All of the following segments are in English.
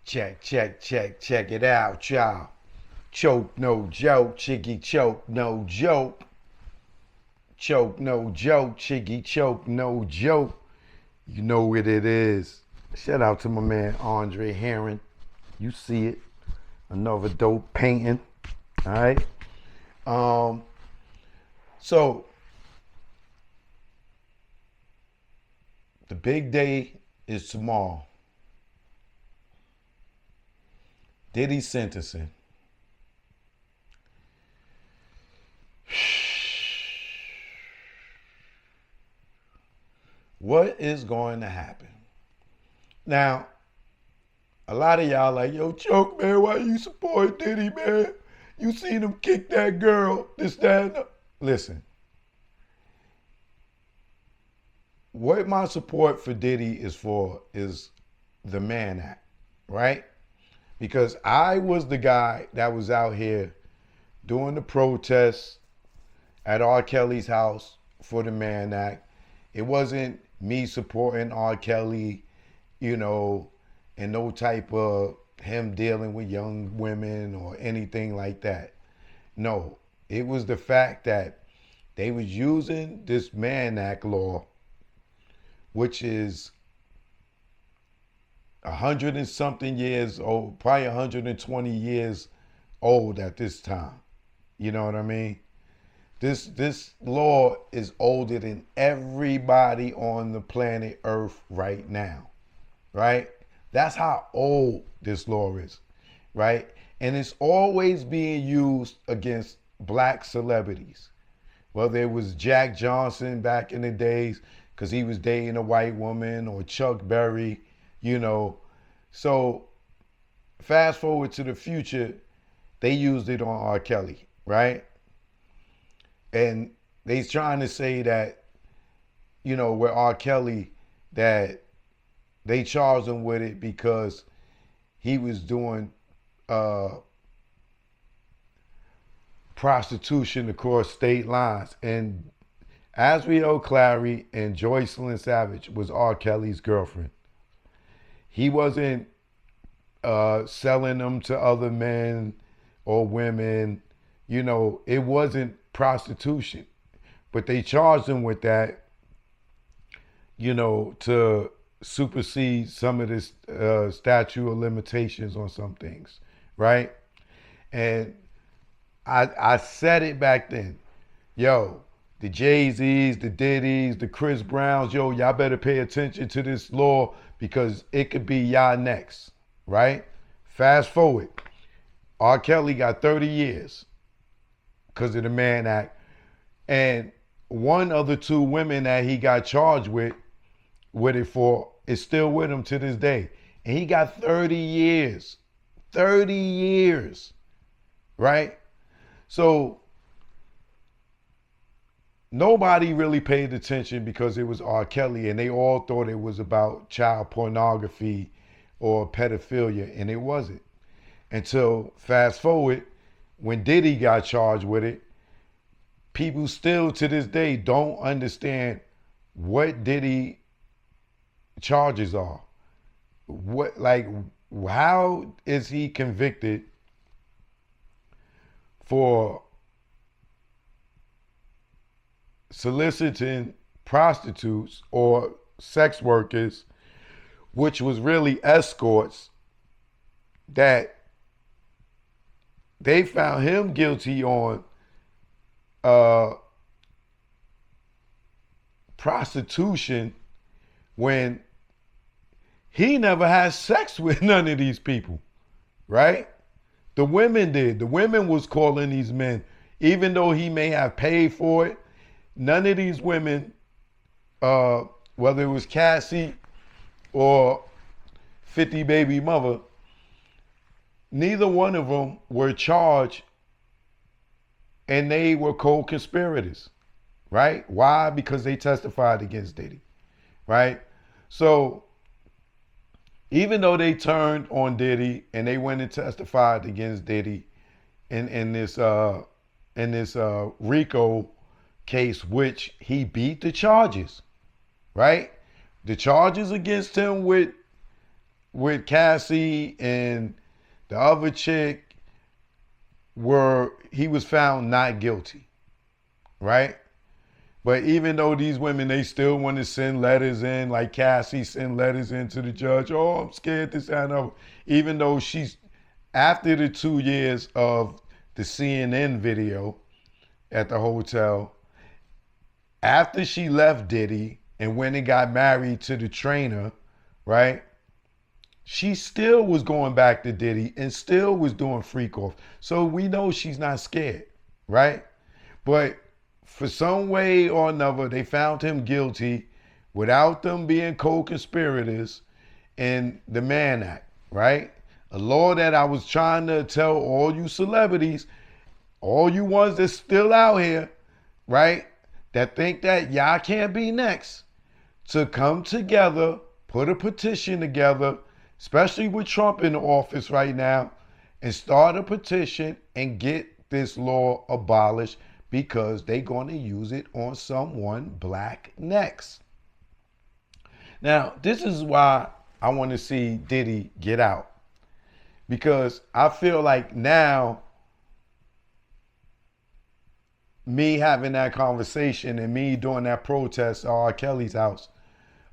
Check it out, y'all. Choke no joke, chiggy choke no joke. Choke no joke, chiggy choke no joke. You know what it is. Shout out to my man Andre Herron. You see it. Another dope painting. Alright. So the big day is tomorrow. Diddy sentencing. What is going to happen? Now, a lot of y'all like, yo, Choke, man, why you support Diddy, man? You seen him kick that girl, this, that, and that. Listen, what my support for Diddy is for is the Mann Act, right? Because I was the guy that was out here doing the protests at R. Kelly's house for the Mann Act. It wasn't me supporting R. Kelly, you know, and no type of him dealing with young women or anything like that. No, it was the fact that they was using this Mann Act law, which is 100 and something years old, probably 120 years old at this time. You know what I mean? This law is older than everybody on the planet Earth right now, right? That's how old this law is, right? And it's always being used against black celebrities. Whether it was Jack Johnson back in the days because he was dating a white woman, or Chuck Berry, you know. So fast forward to the future, they used it on R. Kelly, right? And they's trying to say that, you know, with R. Kelly, that they charged him with it because he was doing prostitution across state lines. And Asriel Clary and Joycelyn Savage was R. Kelly's girlfriend. He wasn't selling them to other men or women. You know, it wasn't prostitution. But they charged him with that, you know, to supersede some of this statute of limitations on some things, right? And I said it back then. Yo, the Jay-Z's, the Diddy's, the Chris Browns, yo, y'all better pay attention to this law because it could be y'all next, right? Fast forward. R. Kelly got 30 years because of the Mann Act. And one of the two women that he got charged with it for is still with him to this day. And he got 30 years. 30 years. Right? So nobody really paid attention because it was R. Kelly, and they all thought it was about child pornography or pedophilia, and it wasn't. Until fast forward, when Diddy got charged with it, people still to this day don't understand what Diddy charges are. What, like, how is he convicted for soliciting prostitutes or sex workers, which was really escorts, that they found him guilty on prostitution when he never had sex with none of these people, right? The women did. The women was calling these men, even though he may have paid for it. None of these women, whether it was Cassie or 50 Baby Mother, neither one of them were charged, and they were co-conspirators, right? Why? Because they testified against Diddy, right? So even though they turned on Diddy and they went and testified against Diddy in this RICO case, which he beat the charges, right? The charges against him with with Cassie and the other chick he was found not guilty, right? But even though these women, they still want to send letters in, like Cassie sent letters in to the judge. Oh, I'm scared, this, that, and other. Even though after the 2 years of the CNN video at the hotel, after she left Diddy and went and got married to the trainer, right? She still was going back to Diddy and still was doing freak off. So we know she's not scared, right? But for some way or another, they found him guilty without them being co-conspirators in the Mann Act, right? A law that I was trying to tell all you celebrities, all you ones that's still out here, right, that think that y'all can't be next, to come together, put a petition together, especially with Trump in the office right now, and start a petition and get this law abolished, because they're going to use it on someone black next. Now, this is why I want to see Diddy get out. Because I feel like now, me having that conversation and me doing that protest at R. Kelly's house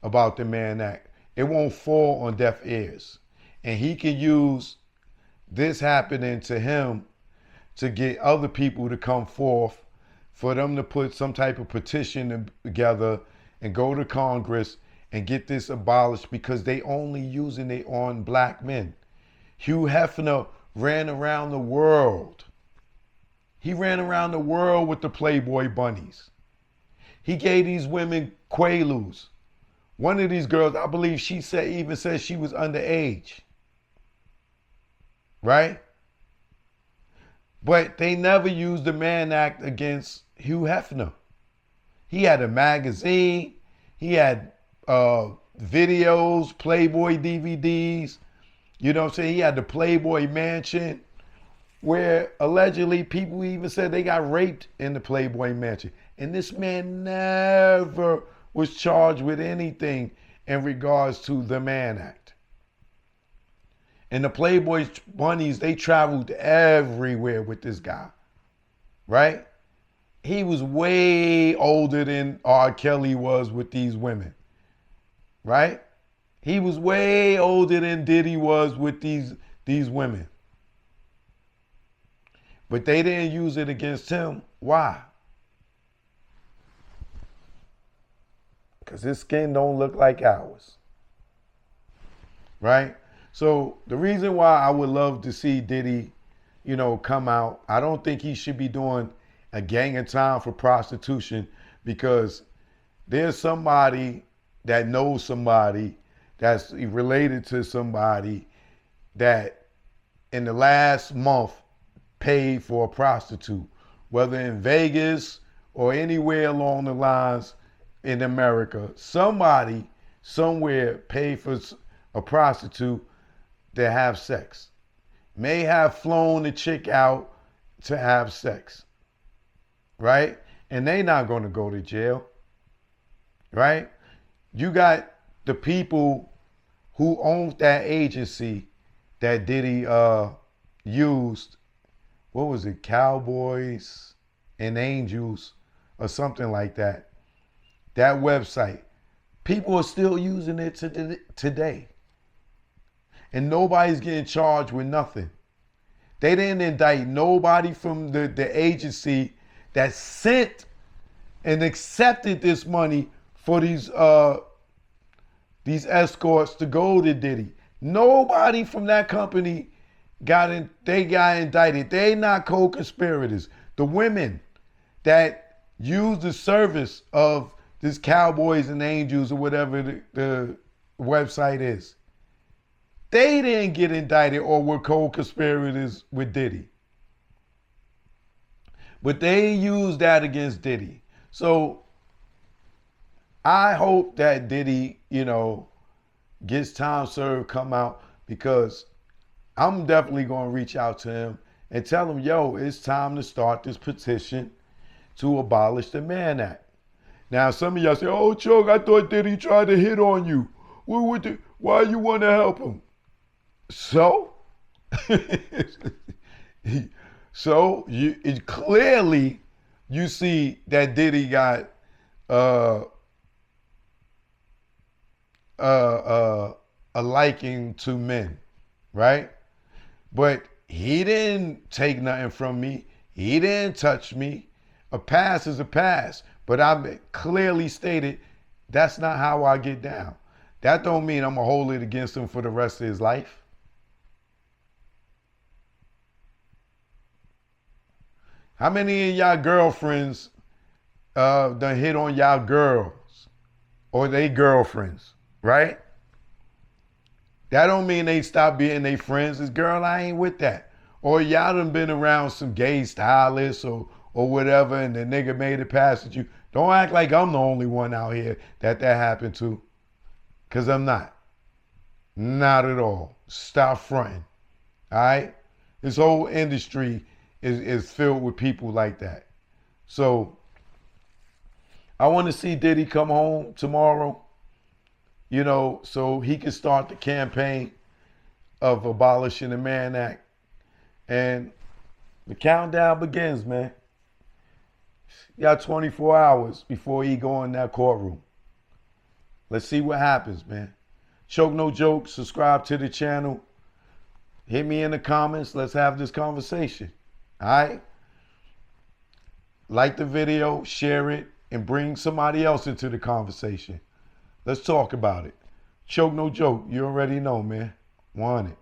about the Mann Act, it won't fall on deaf ears. And he can use this happening to him to get other people to come forth, for them to put some type of petition together and go to Congress and get this abolished, because they only using it on black men. Hugh Hefner ran around the world. He ran around the world with the Playboy bunnies. He gave these women quaaludes. One of these girls, I believe even said she was underage. Right? But they never used the Mann Act against Hugh Hefner. He had a magazine. He had videos, Playboy DVDs. You know what I'm saying? He had the Playboy Mansion, where allegedly people even said they got raped in the Playboy Mansion. And this man never was charged with anything in regards to the Mann Act. And the Playboy bunnies, they traveled everywhere with this guy, right? He was way older than R. Kelly was with these women, right? He was way older than Diddy was with these women. But they didn't use it against him. Why? Because his skin don't look like ours, right? So the reason why I would love to see Diddy, come out, I don't think he should be doing a gang of time for prostitution, because there's somebody that knows somebody that's related to somebody that in the last month paid for a prostitute, whether in Vegas or anywhere along the lines in America. Somebody somewhere paid for a prostitute to have sex. May have flown the chick out to have sex, right? And they not going to go to jail, right? You got the people who owned that agency that Diddy used. What was it? Cowboys and Angels or something like that. That website. People are still using it today. And nobody's getting charged with nothing. They didn't indict nobody from the agency that sent and accepted this money for these escorts to go to Diddy. Nobody from that company got indicted. They not co-conspirators. The women that used the service of this Cowboys and Angels or whatever the website is, they didn't get indicted or were co-conspirators with Diddy. But they used that against Diddy. So I hope that Diddy, gets time served, come out, because I'm definitely going to reach out to him and tell him, yo, it's time to start this petition to abolish the Mann Act. Now, some of y'all say, oh, Chuck, I thought Diddy tried to hit on you. What Why you want to help him? So, so clearly you see that Diddy got uh, a liking to men, right? But he didn't take nothing from me. He didn't touch me. A pass is a pass. But I clearly stated that's not how I get down. That don't mean I'm gonna hold it against him for the rest of his life. How many of y'all girlfriends done hit on y'all girls or they girlfriends, right? That don't mean they stop being they friends. It's girl, I ain't with that. Or y'all done been around some gay stylists or whatever, and the nigga made it past at you. Don't act like I'm the only one out here that happened to. Because I'm not. Not at all. Stop fronting. All right? This whole industry is filled with people like that. So I want to see Diddy come home tomorrow, you know, so he can start the campaign of abolishing the Mann Act. And the countdown begins, man. You got 24 hours before he go in that courtroom. Let's see what happens, man. Choke No Joke, subscribe to the channel. Hit me in the comments. Let's have this conversation. All right? Like the video, share it, and bring somebody else into the conversation. Let's talk about it. Choke No Joke. You already know, man. Want it.